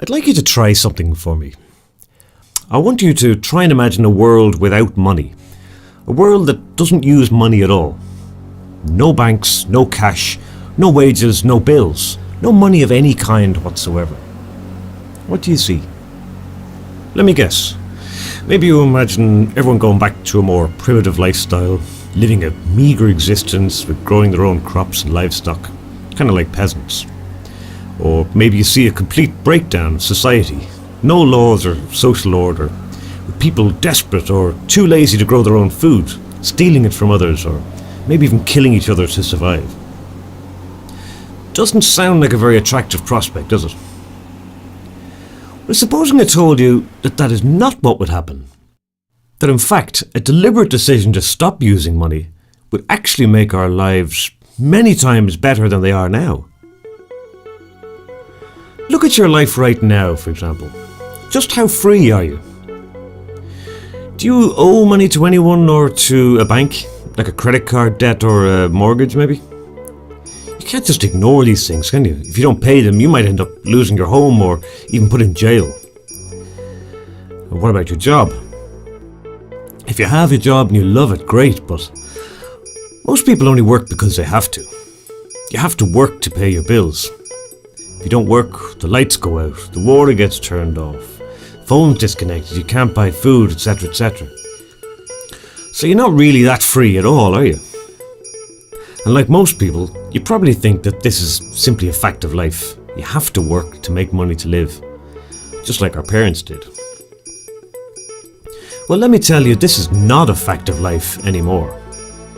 I'd like you to try something for me. I want you to try and imagine a world without money. A world that doesn't use money at all. No banks, no cash, no wages, no bills, no money of any kind whatsoever. What do you see? Let me guess. Maybe you imagine everyone going back to a more primitive lifestyle, living a meagre existence with growing their own crops and livestock, kind of like peasants. Or maybe you see a complete breakdown of society, no laws or social order, with people desperate or too lazy to grow their own food, stealing it from others, or maybe even killing each other to survive. Doesn't sound like a very attractive prospect, does it? Well, supposing I told you that that is not what would happen. That in fact, a deliberate decision to stop using money would actually make our lives many times better than they are now. Look at your life right now, for example. Just how free are you? Do you owe money to anyone or to a bank? Like a credit card debt or a mortgage, maybe? You can't just ignore these things, can you? If you don't pay them, you might end up losing your home or even put in jail. And what about your job? If you have a job and you love it, great, but most people only work because they have to. You have to work to pay your bills. If you don't work, the lights go out, the water gets turned off, phone's disconnected, you can't buy food, etc., etc. So you're not really that free at all, are you? And like most people, you probably think that this is simply a fact of life. You have to work to make money to live, just like our parents did. Well, let me tell you, this is not a fact of life anymore.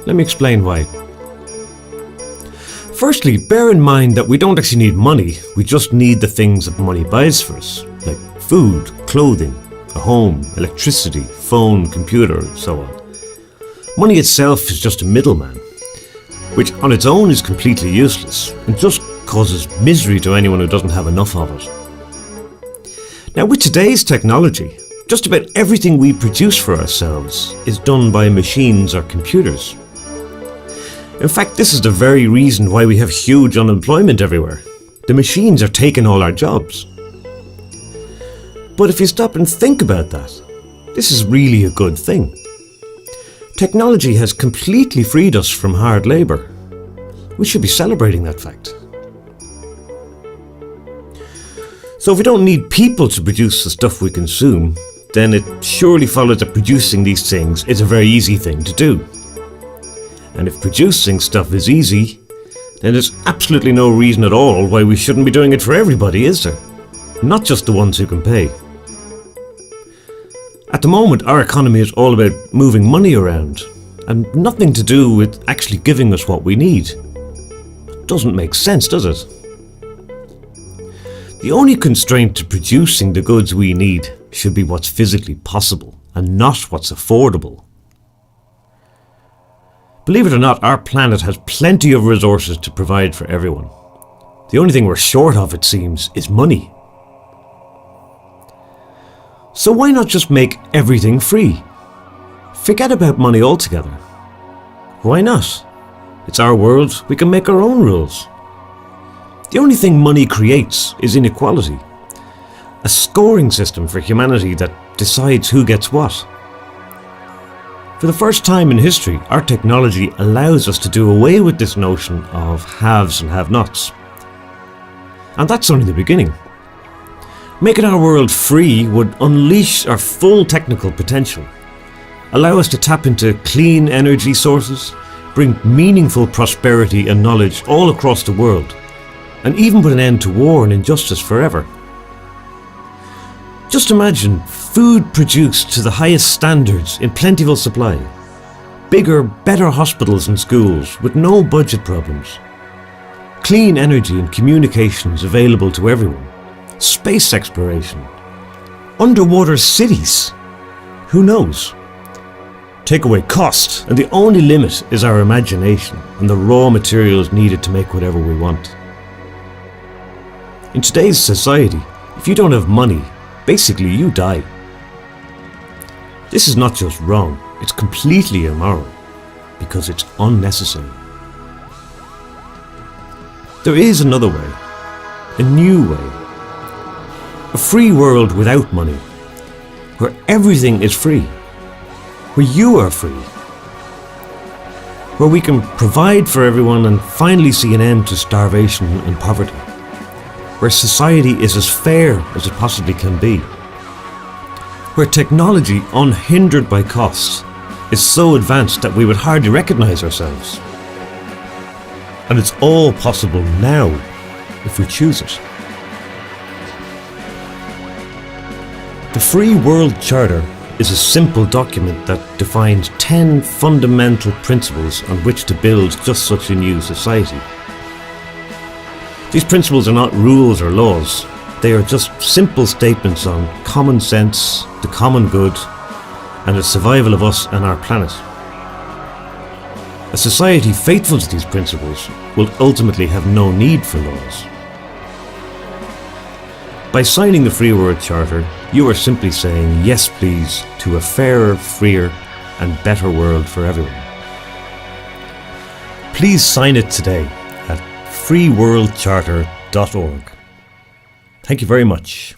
Let me explain why. Firstly, bear in mind that we don't actually need money, we just need the things that money buys for us, like food, clothing, a home, electricity, phone, computer, and so on. Money itself is just a middleman, which on its own is completely useless and just causes misery to anyone who doesn't have enough of it. Now, with today's technology, just about everything we produce for ourselves is done by machines or computers. In fact, this is the very reason why we have huge unemployment everywhere. The machines are taking all our jobs. But if you stop and think about that, this is really a good thing. Technology has completely freed us from hard labour. We should be celebrating that fact. So if we don't need people to produce the stuff we consume, then it surely follows that producing these things is a very easy thing to do. And if producing stuff is easy, then there's absolutely no reason at all why we shouldn't be doing it for everybody, is there? Not just the ones who can pay. At the moment, our economy is all about moving money around, and nothing to do with actually giving us what we need. Doesn't make sense, does it? The only constraint to producing the goods we need should be what's physically possible, and not what's affordable. Believe it or not, our planet has plenty of resources to provide for everyone. The only thing we're short of, it seems, is money. So why not just make everything free? Forget about money altogether. Why not? It's our world, we can make our own rules. The only thing money creates is inequality. A scoring system for humanity that decides who gets what. For the first time in history, our technology allows us to do away with this notion of haves and have-nots. And that's only the beginning. Making our world free would unleash our full technical potential, allow us to tap into clean energy sources, bring meaningful prosperity and knowledge all across the world, and even put an end to war and injustice forever. Just imagine food produced to the highest standards in plentiful supply, bigger, better hospitals and schools with no budget problems, clean energy and communications available to everyone, space exploration, underwater cities. Who knows? Take away cost, and the only limit is our imagination and the raw materials needed to make whatever we want. In today's society, if you don't have money, basically you die. This is not just wrong, it's completely immoral, because it's unnecessary. There is another way, a new way. A free world without money, where everything is free, where you are free, where we can provide for everyone and finally see an end to starvation and poverty, where society is as fair as it possibly can be, where technology, unhindered by costs, is so advanced that we would hardly recognize ourselves. And it's all possible now if we choose it. The Free World Charter is a simple document that defines 10 fundamental principles on which to build just such a new society. These principles are not rules or laws. They are just simple statements on common sense, the common good, and the survival of us and our planet. A society faithful to these principles will ultimately have no need for laws. By signing the Free World Charter, you are simply saying yes please to a fairer, freer and better world for everyone. Please sign it today at freeworldcharter.org. Thank you very much.